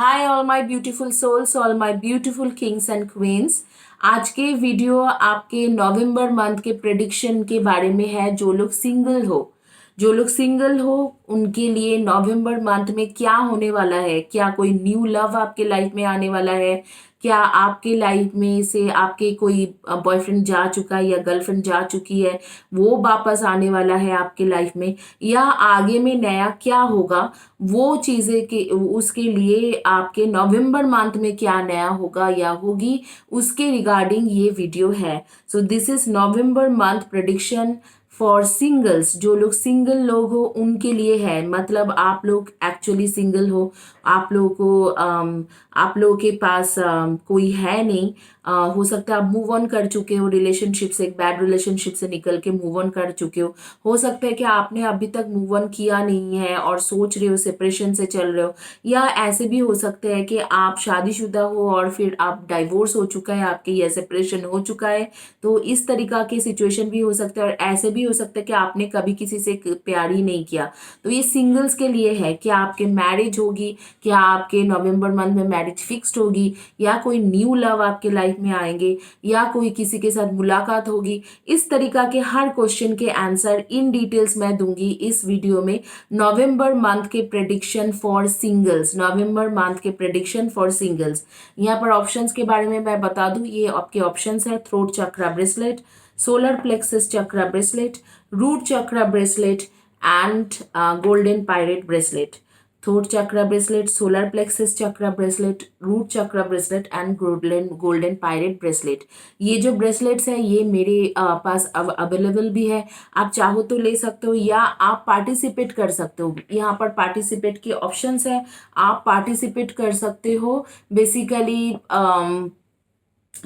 Hi all my beautiful souls, all my beautiful kings and queens. आज के video आपके नवंबर month के prediction के बारे में है। जो लोग सिंगल हो उनके लिए नवंबर मंथ में क्या होने वाला है, क्या कोई न्यू लव आपके लाइफ में आने वाला है, क्या आपके लाइफ में से आपके कोई बॉयफ्रेंड जा चुका है या गर्लफ्रेंड जा चुकी है, वो वापस आने वाला है आपके लाइफ में, या आगे में नया क्या होगा, वो चीजें के उसके लिए आपके नवंबर मंथ में क्या नया होगा या होगी, उसके रिगार्डिंग ये वीडियो है। So this is November month prediction for singles. जो लोग सिंगल लोग हो उनके लिए है, मतलब आप लोग एक्चुअली सिंगल हो, आप लोगों को आप लोगों के पास कोई है नहीं। हो सकता है आप मूव ऑन कर चुके हो रिलेशनशिप से, एक बैड रिलेशनशिप से निकल के मूव ऑन कर चुके हो सकता है कि आपने अभी तक मूव ऑन किया नहीं है और सोच रहे हो, सेपरेशन से चल रहे हो, या ऐसे भी हो सकता है कि आप शादीशुदा हो और फिर आप डाइवोर्स हो चुका है आपके या सेपरेशन हो चुका है। तो इस तरीका की सिचुएशन भी हो सकता है, और ऐसे भी हो सकता है कि आपने कभी किसी से प्यार ही नहीं किया। तो ये सिंगल्स के लिए है कि आपके मैरिज होगी, क्या आपके नवंबर मंथ में मैरिज फिक्स्ड होगी, या कोई न्यू लव आपके लाइफ में आएंगे, या कोई किसी के साथ मुलाकात होगी। इस तरीका के हर क्वेश्चन के आंसर इन डिटेल्स मैं दूंगी इस वीडियो में। नवंबर मंथ के prediction for singles, November month के प्रेडिक्शन फॉर सिंगल्स। यहाँ पर ऑप्शंस के बारे में मैं बता दूं, ये आपके ऑप्शंस है: throat chakra bracelet, solar plexus chakra bracelet, root chakra bracelet and golden pirate bracelet. Throat chakra bracelet, solar plexus chakra bracelet, root chakra bracelet and golden pirate bracelet. ये जो ब्रेसलेट्स है ये मेरे पास अवेलेबल भी है। आप चाहो तो ले सकते हो या आप पार्टिसिपेट कर सकते हो। यहाँ पर पार्टिसिपेट के ऑप्शंस है, आप पार्टिसिपेट कर सकते हो। बेसिकली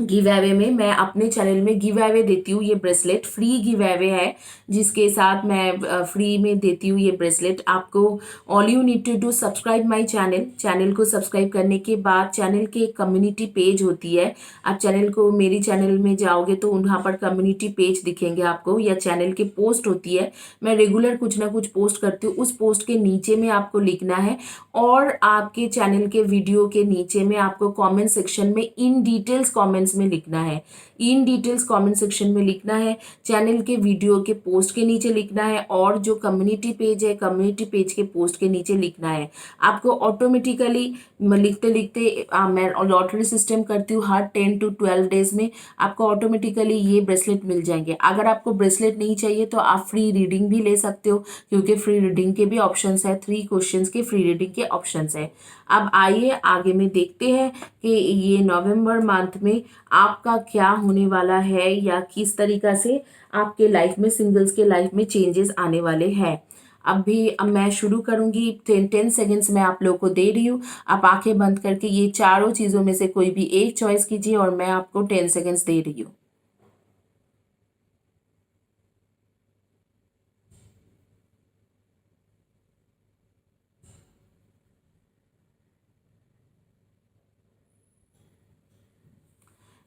गिव अवे में मैं अपने चैनल में गिव अवे देती हूँ, ये ब्रेसलेट फ्री गिव अवे है, जिसके साथ मैं फ्री में देती हूँ ये ब्रेसलेट आपको। All you need to do subscribe my channel. Channel को सब्सक्राइब करने के बाद चैनल की एक कम्युनिटी पेज होती है। आप चैनल को, मेरी चैनल में जाओगे तो वहाँ पर कम्युनिटी पेज दिखेंगे आपको, या चैनल की पोस्ट होती है। मैं रेगुलर कुछ ना कुछ पोस्ट करती हूँ, उस पोस्ट के नीचे में आपको लिखना है, और आपके चैनल के वीडियो के नीचे में आपको कमेंट सेक्शन में इन डिटेल्स कमेंट्स में लिखना है, इन डिटेल्स कमेंट सेक्शन में लिखना है, चैनल के वीडियो के पोस्ट के नीचे लिखना है, और जो कम्युनिटी पेज है कम्युनिटी पेज के पोस्ट के नीचे लिखना है। आपको ऑटोमेटिकली लिखते लिखते मैं लॉटरी सिस्टम करती हूँ, हर 10 to 12 डेज में आपको ऑटोमेटिकली ये ब्रेसलेट मिल जाएंगे। अगर आपको ब्रेसलेट नहीं चाहिए तो आप फ्री रीडिंग भी ले सकते हो, क्योंकि फ्री रीडिंग के भी ऑप्शंस है, 3 क्वेश्चंस के फ्री रीडिंग के ऑप्शंस है। अब आइए आगे में देखते हैं कि ये नवंबर मंथ में आपका क्या होने वाला है, या किस तरीका से आपके लाइफ में, सिंगल्स के लाइफ में चेंजेस आने वाले हैं। अब मैं शुरू करूंगी। 10 सेकेंड्स मैं आप लोगों को दे रही हूँ। आप आंखें बंद करके ये चारों चीजों में से कोई भी एक चॉइस कीजिए, और मैं आपको 10 सेकेंड्स दे रही हूँ।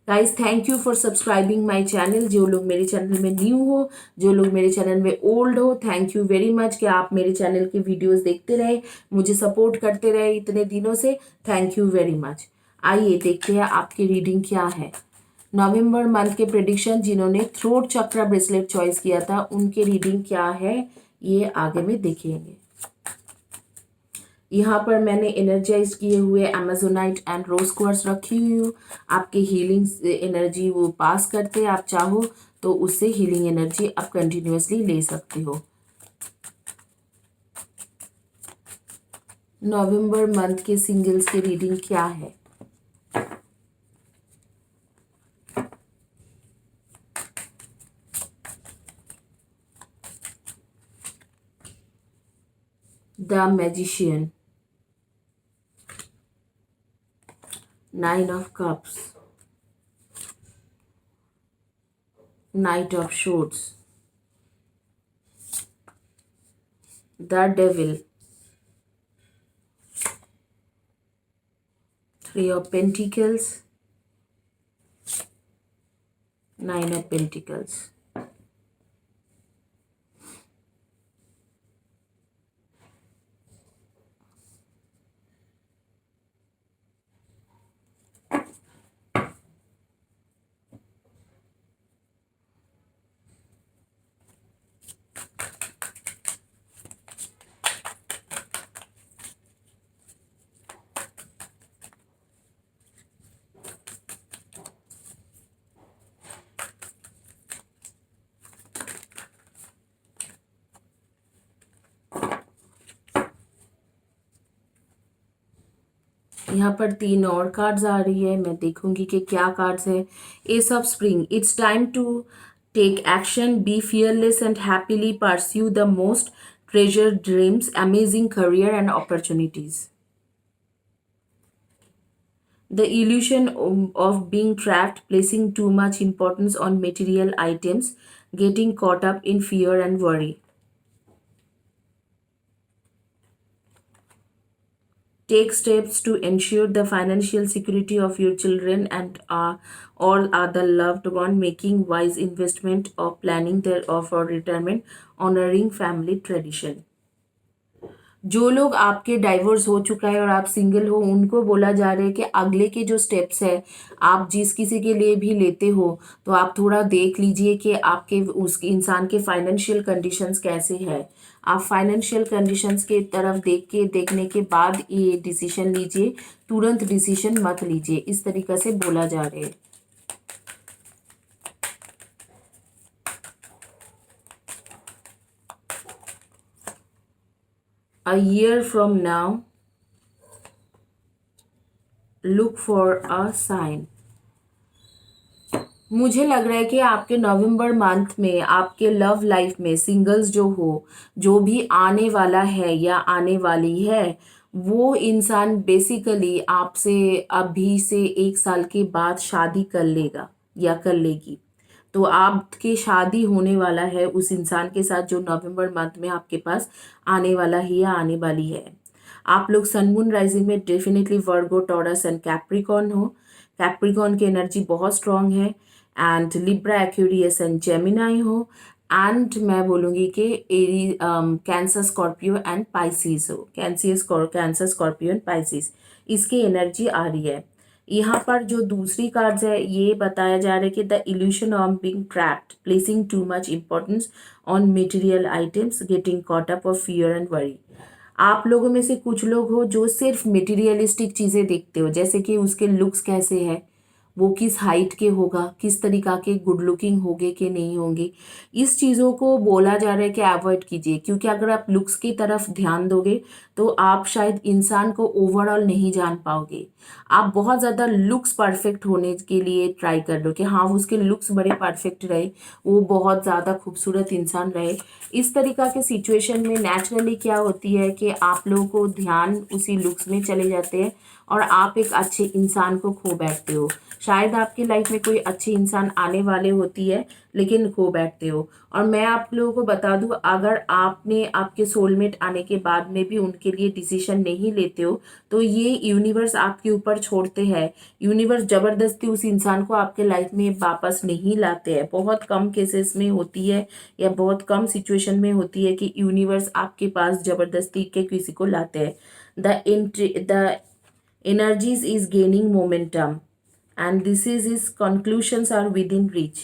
Guys, thank you for subscribing my channel. जो लोग मेरे चैनल में न्यू हो, जो लोग मेरे चैनल में ओल्ड हो, थैंक यू वेरी मच कि आप मेरे चैनल के वीडियोस देखते रहे, मुझे सपोर्ट करते रहे इतने दिनों से। Thank you very much. आइए देखते हैं आपकी रीडिंग क्या है। नवंबर मंथ के प्रेडिक्शन, जिन्होंने थ्रोट चक्रा ब्रेसलेट चॉइस किया था उनकी रीडिंग क्या है ये आगे में देखेंगे। यहाँ पर मैंने एनर्जाइज किए हुए अमेजोनाइट एंड रोज क्वार्ट्ज रखी हुई हूँ। आपके हीलिंग एनर्जी वो पास करते हैं, आप चाहो तो उससे हीलिंग एनर्जी आप कंटिन्यूअसली ले सकते हो। नवंबर मंथ के सिंगल्स की रीडिंग क्या है। The magician, 9 of Cups, Knight of Swords, the Devil, 3 of Pentacles, 9 of Pentacles. यहाँ पर 3 और कार्ड्स आ रही है, मैं देखूंगी कि क्या कार्ड्स है। Ace of spring, it's time to take action, be fearless and happily pursue the most treasure dreams, amazing career and opportunities. The illusion of being trapped, placing too much importance on material items, getting caught up in fear and worry. Take steps to ensure the financial security of your children and all other loved one, making wise investment or planning their for retirement, honoring family tradition. जो लोग आपके divorce हो चुका है और आप single हो, उनको बोला जा रहा है कि अगले के जो स्टेप्स है आप जिस किसी के लिए भी लेते हो तो आप थोड़ा देख लीजिए कि आपके उस इंसान के फाइनेंशियल कंडीशंस कैसे है। आप फाइनेंशियल कंडीशंस के तरफ देखने के बाद ये डिसीजन लीजिए, तुरंत डिसीजन मत लीजिए, इस तरीक़े से बोला जा रहा है। A year from now, look for a sign. मुझे लग रहा है कि आपके नवंबर मंथ में आपके लव लाइफ में सिंगल्स जो हो, जो भी आने वाला है या आने वाली है, वो इंसान बेसिकली आपसे अभी से 1 साल के बाद शादी कर लेगा या कर लेगी। तो आपकी शादी होने वाला है उस इंसान के साथ जो नवंबर मंथ में आपके पास आने वाला है या आने वाली है। आप लोग सन मून राइजिंग में definitely Virgo, Taurus and Capricorn हो। कैप्रिकॉर्न की एनर्जी बहुत स्ट्रांग है and Libra, Aquarius and Gemini हो। एंड मैं बोलूँगी कि कैंसर, स्कॉर्पियो एंड पाइसिस हो। कैंसर, स्कॉर्पियो एंड पाइसिस, इसकी एनर्जी आ रही है। यहाँ पर जो दूसरी कार्ड्स है ये बताया जा रहा है कि the evolution of being trapped, placing too much importance on material items, getting caught up of fear and worry. आप लोगों में से कुछ लोग हो जो सिर्फ मटेरियलिस्टिक चीज़ें देखते हो, जैसे कि उसके लुक्स कैसे हैं, वो किस हाइट के होगा, किस तरीका के गुड लुकिंग होंगे कि नहीं होंगे। इस चीज़ों को बोला जा रहा है कि अवॉइड कीजिए, क्योंकि अगर आप लुक्स की तरफ ध्यान दोगे तो आप शायद इंसान को ओवरऑल नहीं जान पाओगे। आप बहुत ज़्यादा लुक्स परफेक्ट होने के लिए ट्राई कर लो कि हाँ उसके लुक्स बड़े परफेक्ट रहे, वो बहुत ज़्यादा खूबसूरत इंसान रहे। इस तरीका के सिचुएशन में नेचुरली क्या होती है कि आप लोगों को ध्यान उसी लुक्स में चले जाते हैं और आप एक अच्छे इंसान को खो बैठते हो। शायद आपकी लाइफ में कोई अच्छी इंसान आने वाले होती है लेकिन खो बैठते हो। और मैं आप लोगों को बता दूं, अगर आपने आपके सोलमेट आने के बाद में भी उनके लिए डिसीजन नहीं लेते हो तो ये यूनिवर्स आपके ऊपर छोड़ते हैं। यूनिवर्स ज़बरदस्ती उस इंसान को आपके लाइफ में वापस नहीं लाते हैं। बहुत कम केसेस में होती है या बहुत कम सिचुएशन में होती है कि यूनिवर्स आपके पास ज़बरदस्ती के किसी को लाते हैं। The energies is gaining momentum and this is his conclusions are within reach.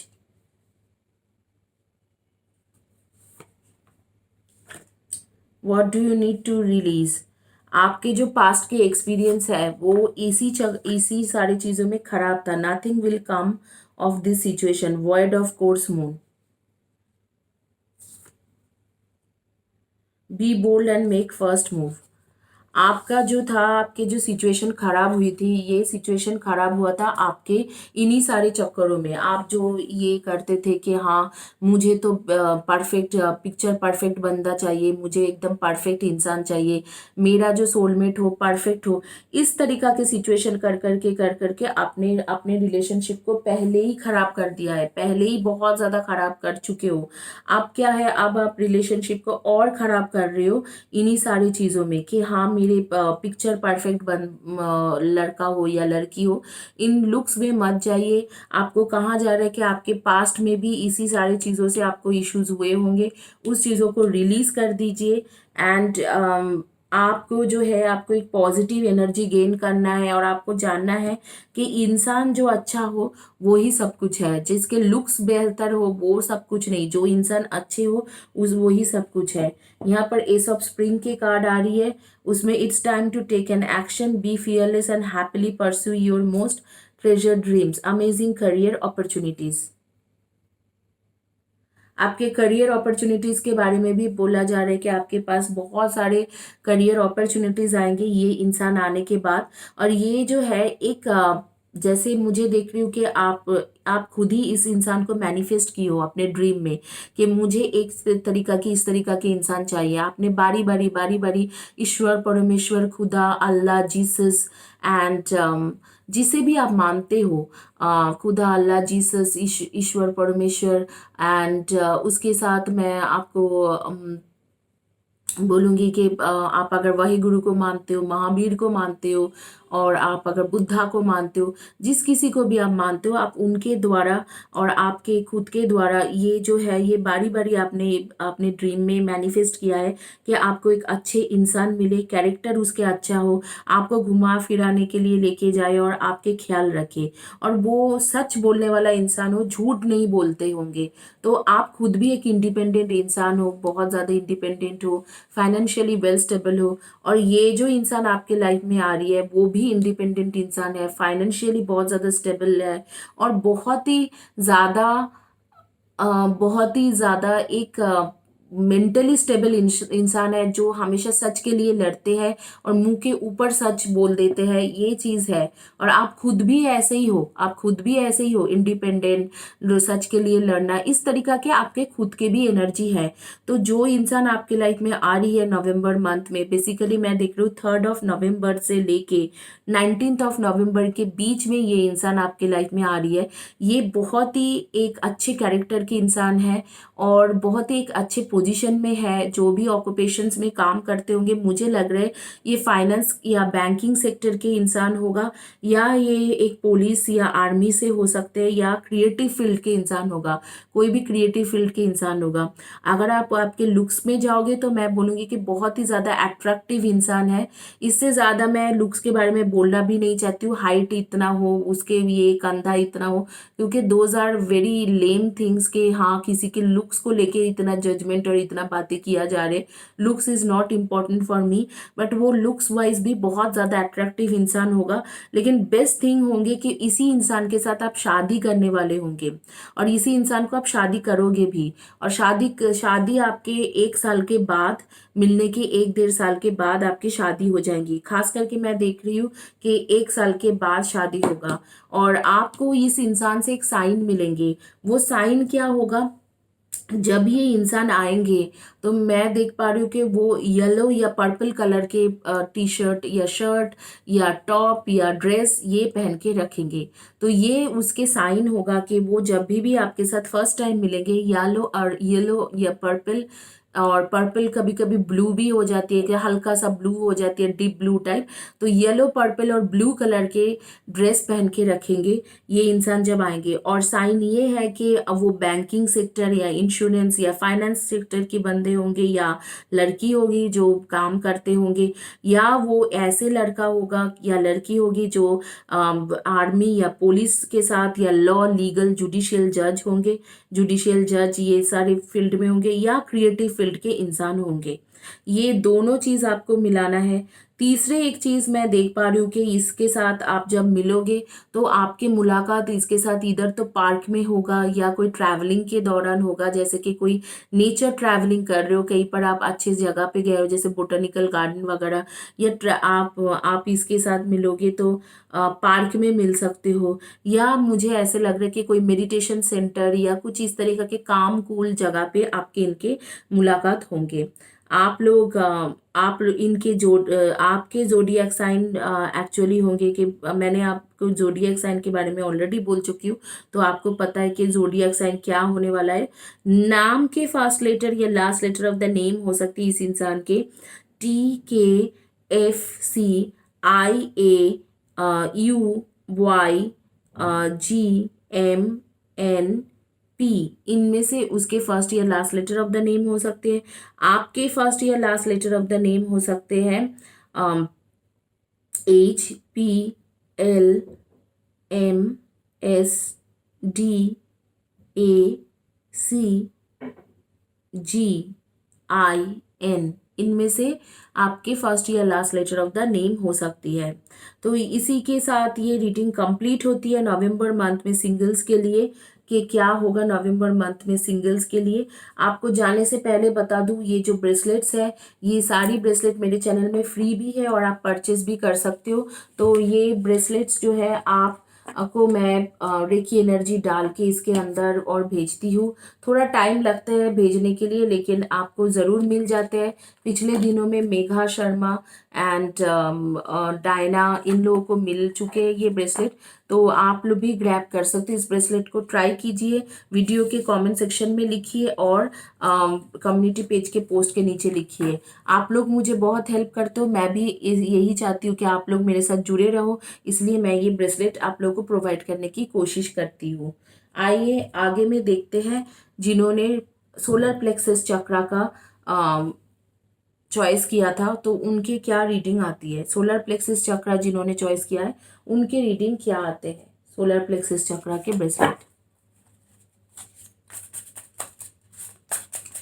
What do you need to release? आपके जो पास्ट के एक्सपीरियंस है वो इसी सारी चीज़ों में खराब था। Nothing will come of this situation, void of course moon. Be bold and make first move. आपका जो था, आपके जो सिचुएशन खराब हुई थी, ये सिचुएशन खराब हुआ था आपके इन्हीं सारे चक्करों में। आप जो ये करते थे कि हाँ मुझे तो परफेक्ट पिक्चर परफेक्ट बंदा चाहिए, मुझे एकदम परफेक्ट इंसान चाहिए, मेरा जो सोलमेट हो परफेक्ट हो, इस तरीका के सिचुएशन कर करके आपने अपने रिलेशनशिप को पहले ही खराब कर दिया है, पहले ही बहुत ज़्यादा खराब कर चुके हो। अब क्या है, अब आप रिलेशनशिप को और ख़राब कर रहे हो इन्हीं सारी चीज़ों में कि हाँ मेरे पिक्चर परफेक्ट लड़का हो या लड़की हो, इन लुक्स में मत जाइए। आपको कहा जा रहा है कि आपके पास्ट में भी इसी सारी चीज़ों से आपको इश्यूज हुए होंगे, उस चीज़ों को रिलीज़ कर दीजिए। एंड आपको जो है, आपको एक पॉजिटिव एनर्जी गेन करना है और आपको जानना है कि इंसान जो अच्छा हो वो ही सब कुछ है। जिसके लुक्स बेहतर हो वो सब कुछ नहीं, जो इंसान अच्छे हो उस वो ही सब कुछ है। यहाँ पर एस ऑफ स्प्रिंग के कार्ड आ रही है, उसमें it's time to take an action, be fearless and happily pursue your most treasure dreams, amazing career opportunities. आपके करियर अपॉर्चुनिटीज़ के बारे में भी बोला जा रहा है कि आपके पास बहुत सारे करियर अपॉर्चुनिटीज़ आएंगे ये इंसान आने के बाद। और ये जो है एक जैसे मुझे देख रही हूँ कि आप खुद ही इस इंसान को मैनिफेस्ट की हो अपने ड्रीम में कि मुझे इस तरीका के इंसान चाहिए। आपने बारी बारी ईश्वर, परमेश्वर, खुदा, अल्लाह, जीसस एंड जिसे भी आप मानते हो, खुदा, अल्लाह, जीसस, ईश्वर, परमेश्वर एंड उसके साथ मैं आपको बोलूंगी कि आप अगर वही गुरु को मानते हो, महावीर को मानते हो, और आप अगर बुद्धा को मानते हो, जिस किसी को भी आप मानते हो, आप उनके द्वारा और आपके खुद के द्वारा ये जो है ये बारी बारी आपने अपने ड्रीम में मैनिफेस्ट किया है कि आपको एक अच्छे इंसान मिले, कैरेक्टर उसके अच्छा हो, आपको घुमा फिराने के लिए लेके जाए और आपके ख्याल रखे, और वो सच बोलने वाला इंसान हो, झूठ नहीं बोलते होंगे। तो आप खुद भी एक इंडिपेंडेंट इंसान हो, बहुत ज़्यादा इंडिपेंडेंट हो, फाइनेंशियली वेल स्टेबल हो, और ये जो इंसान आपके लाइफ में आ रही है वो भी इंडिपेंडेंट इंसान है, फाइनेंशियली बहुत ज़्यादा स्टेबल है, और बहुत ही ज़्यादा एक मेंटली स्टेबल इंसान है, जो हमेशा सच के लिए लड़ते हैं और मुंह के ऊपर सच बोल देते हैं, ये चीज़ है। और आप खुद भी ऐसे ही हो, इंडिपेंडेंट, सच के लिए लड़ना, इस तरीका के आपके खुद के भी एनर्जी है। तो जो इंसान आपके लाइफ में आ रही है नवंबर मंथ में, बेसिकली मैं देख रही हूँ 3 नवंबर से लेके 19 नवंबर के बीच में ये इंसान आपके लाइफ में आ रही है। ये बहुत ही एक अच्छे कैरेक्टर की इंसान है और बहुत ही एक अच्छे पोजीशन में है। जो भी ऑक्यूपेशंस में काम करते होंगे, मुझे लग रहा है ये फाइनेंस या बैंकिंग सेक्टर के इंसान होगा, या ये एक पुलिस या आर्मी से हो सकते हैं, या क्रिएटिव फील्ड के इंसान होगा, कोई भी क्रिएटिव फील्ड के इंसान होगा। अगर आप आपके लुक्स में जाओगे तो मैं बोलूँगी कि बहुत ही ज़्यादा अट्रैक्टिव इंसान है। इससे ज़्यादा मैं लुक्स के बारे में बोलना भी नहीं चाहती हूँ, हाइट इतना हो, उसके ये कंधा इतना हो, क्योंकि those are very lame things के हाँ किसी के लुक्स को लेके इतना जजमेंट और इतना बातें किया जा रहे। Looks is not important for me, but वो लुक्स वाइज भी बहुत ज़्यादा अट्रैक्टिव इंसान होगा। लेकिन बेस्ट थिंग होंगे कि इसी इंसान के साथ आप शादी करने वाले होंगे, और इसी इंसान को आप शादी करोगे भी, और शादी आपके 1 साल के बाद, मिलने के 1-1.5 साल के बाद आपकी शादी हो जाएंगी। खास करके मैं देख रही हूँ कि 1 साल के बाद शादी होगा, और आपको इस इंसान से एक साइन मिलेंगे। वो साइन क्या होगा, जब ये इंसान आएंगे तो मैं देख पा रही हूँ कि वो येलो या पर्पल कलर के टी शर्ट या शर्ट या टॉप या ड्रेस ये पहन के रखेंगे। तो ये उसके साइन होगा कि वो जब भी आपके साथ फर्स्ट टाइम मिलेंगे, येलो या पर्पल, और पर्पल कभी कभी ब्लू भी हो जाती है, कि हल्का सा ब्लू हो जाती है, डीप ब्लू टाइप। तो येलो, पर्पल और ब्लू कलर के ड्रेस पहन के रखेंगे ये इंसान जब आएंगे। और साइन ये है कि वो बैंकिंग सेक्टर या इंश्योरेंस या फाइनेंस सेक्टर के बंदे होंगे, या लड़की होगी जो काम करते होंगे, या वो ऐसे लड़का होगा या लड़की होगी जो आर्मी या पुलिस के साथ, या लॉ, लीगल, जुडिशियल जज होंगे, जुडिशियल जज ये सारे फील्ड में होंगे, या क्रिएटिव फील्ड के इंसान होंगे। ये दोनों चीज आपको मिलाना है। तीसरे एक चीज मैं देख पा रही हूँ कि इसके साथ आप जब मिलोगे तो आपकी मुलाकात इसके साथ इधर तो पार्क में होगा, या कोई ट्रैवलिंग के दौरान होगा, जैसे कि कोई नेचर ट्रैवलिंग कर रहे हो, कहीं पर आप अच्छी जगह पे गए हो जैसे बोटेनिकल गार्डन वगैरह, या आप इसके साथ मिलोगे तो पार्क में मिल सकते हो, या मुझे ऐसे लग रहा है कि कोई मेडिटेशन सेंटर या कुछ इस तरीके के काम कूल जगह पे आपके इनके मुलाकात होंगे। आपके जोडियक साइन एक्चुअली होंगे कि मैंने आपको जोडियक साइन के बारे में ऑलरेडी बोल चुकी हूँ, तो आपको पता है कि जोडियक साइन क्या होने वाला है। नाम के फर्स्ट लेटर या last letter of the name हो सकती है इस इंसान के TKFCIAUYGMNP, इनमें से उसके फर्स्ट या last letter of the name हो सकते हैं। आपके फर्स्ट या last letter of the name हो सकते हैं HPLMSDACGIN, इनमें से आपके फर्स्ट या last letter of the name हो सकती है। तो इसी के साथ ये रीडिंग कंप्लीट होती है नवंबर मंथ में सिंगल्स के लिए। कि क्या होगा नवंबर मंथ में सिंगल्स के लिए। आपको जाने से पहले बता दूं, ये जो ब्रेसलेट्स है, ये सारी ब्रेसलेट मेरे चैनल में फ्री भी है और आप परचेज भी कर सकते हो। तो ये ब्रेसलेट्स जो है आप को मैं रेकी एनर्जी डाल के इसके अंदर और भेजती हूँ। थोड़ा टाइम लगता है भेजने के लिए, लेकिन आपको ज़रूर मिल जाते हैं। पिछले दिनों में मेघा शर्मा एंड डायना, इन लोगों को मिल चुके हैं ये ब्रेसलेट। तो आप लोग भी ग्रैब कर सकते हैं, इस ब्रेसलेट को ट्राई कीजिए। वीडियो के कमेंट सेक्शन में लिखिए और कम्युनिटी पेज के पोस्ट के नीचे लिखिए। आप लोग मुझे बहुत हेल्प करते हो, मैं भी यही चाहती हूँ कि आप लोग मेरे साथ जुड़े रहो, इसलिए मैं ये ब्रेसलेट आप लोगों को प्रोवाइड करने की कोशिश करती हूँ। आइए आगे में देखते हैं, जिन्होंने सोलर प्लेक्सस चक्रा का चॉइस किया था तो उनके क्या रीडिंग आती है। सोलर प्लेक्सस चक्रा जिन्होंने चॉइस किया है उनके रीडिंग क्या आते हैं सोलर प्लेक्सस चक्रा के ब्रेसलेट।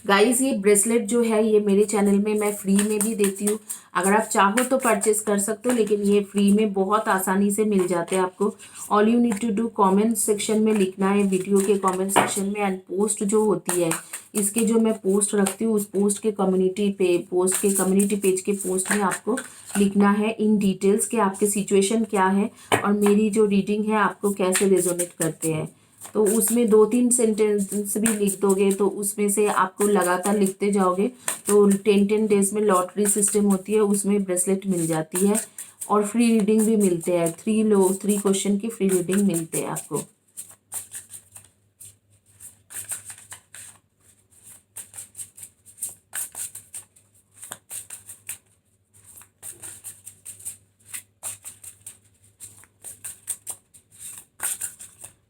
गाइस, ये ब्रेसलेट जो है ये मेरे चैनल में मैं फ्री में भी देती हूँ, अगर आप चाहो तो परचेस कर सकते हो, लेकिन ये फ्री में बहुत आसानी से मिल जाते हैं आपको। All you need to do comment section में लिखना है, वीडियो के कमेंट सेक्शन में, एंड पोस्ट जो होती है इसके जो मैं पोस्ट रखती हूँ उस पोस्ट के कम्युनिटी पेज के पोस्ट में आपको लिखना है इन डिटेल्स कि आपके सिचुएशन क्या है और मेरी जो रीडिंग है आपको कैसे रेजोनेट करते हैं। तो उसमें 2-3 सेंटेंस भी लिख दोगे तो उसमें से आपको लगातार लिखते जाओगे तो 10 डेज में लॉटरी सिस्टम होती है, उसमें ब्रेसलेट मिल जाती है और फ्री रीडिंग भी मिलते हैं। 3 क्वेश्चन की फ्री रीडिंग मिलते हैं आपको।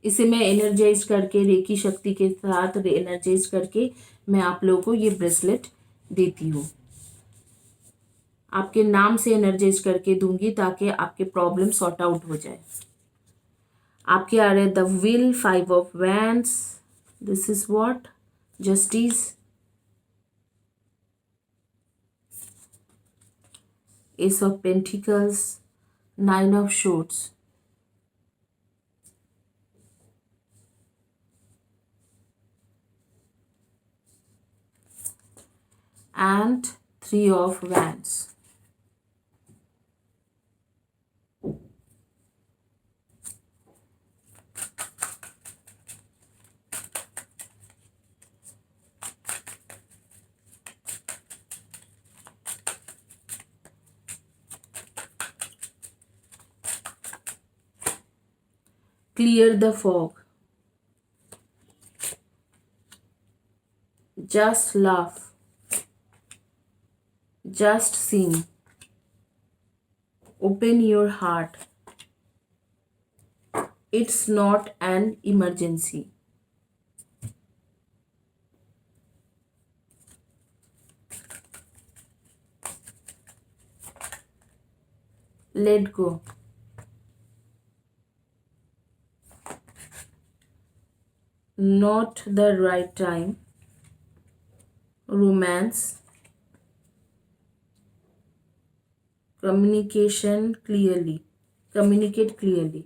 इसे मैं एनर्जाइज करके रेकी शक्ति के साथ एनर्जाइज करके मैं आप लोगों को ये ब्रेसलेट देती हूँ। आपके नाम से एनर्जाइज करके दूंगी ताकि आपके प्रॉब्लम सॉर्ट आउट हो जाए। आपके आ रहे the will, 5 of wands, this is what, justice, S of pentacles, 9 of shorts, and 3 of wands. Clear the fog. Just laugh. Just sing. Open your heart. It's not an emergency. Let go. Not the right time. Romance. Communication clearly. Communicate clearly.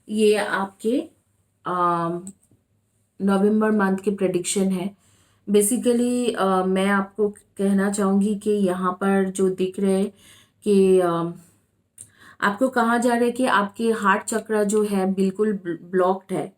ये आपके नवंबर month के prediction है। Basically मैं आपको कहना चाहूँगी कि यहाँ पर जो दिख रहे हैं कि आपको कहा जा रहा है कि आपके हार्ट चक्र जो है बिल्कुल ब्लॉक्ड है,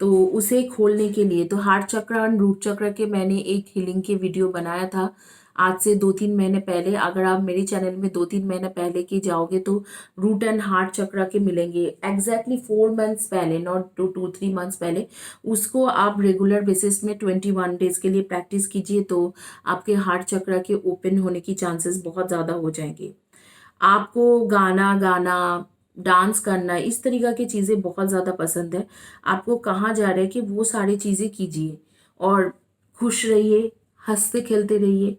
तो उसे खोलने के लिए, तो हार्ट चक्र और रूट चक्र के मैंने एक हीलिंग के वीडियो बनाया था आज से 2-3 महीने पहले। अगर आप मेरे चैनल में 2-3 महीने पहले की जाओगे तो रूट एंड हार्ट चक्र के मिलेंगे एग्जैक्टली 4 मंथ्स पहले, नॉट 2-3 मंथ्स पहले। उसको आप रेगुलर बेसिस में 21 डेज के लिए प्रैक्टिस कीजिए तो आपके हार्ट चक्र के ओपन होने की चांसेस बहुत ज़्यादा हो जाएंगे। आपको गाना गाना, डांस करना, इस तरीक़ा की चीज़ें बहुत ज़्यादा पसंद है। आपको कहा जा रहा है कि वो सारी चीज़ें कीजिए और खुश रहिए, हंसते खेलते रहिए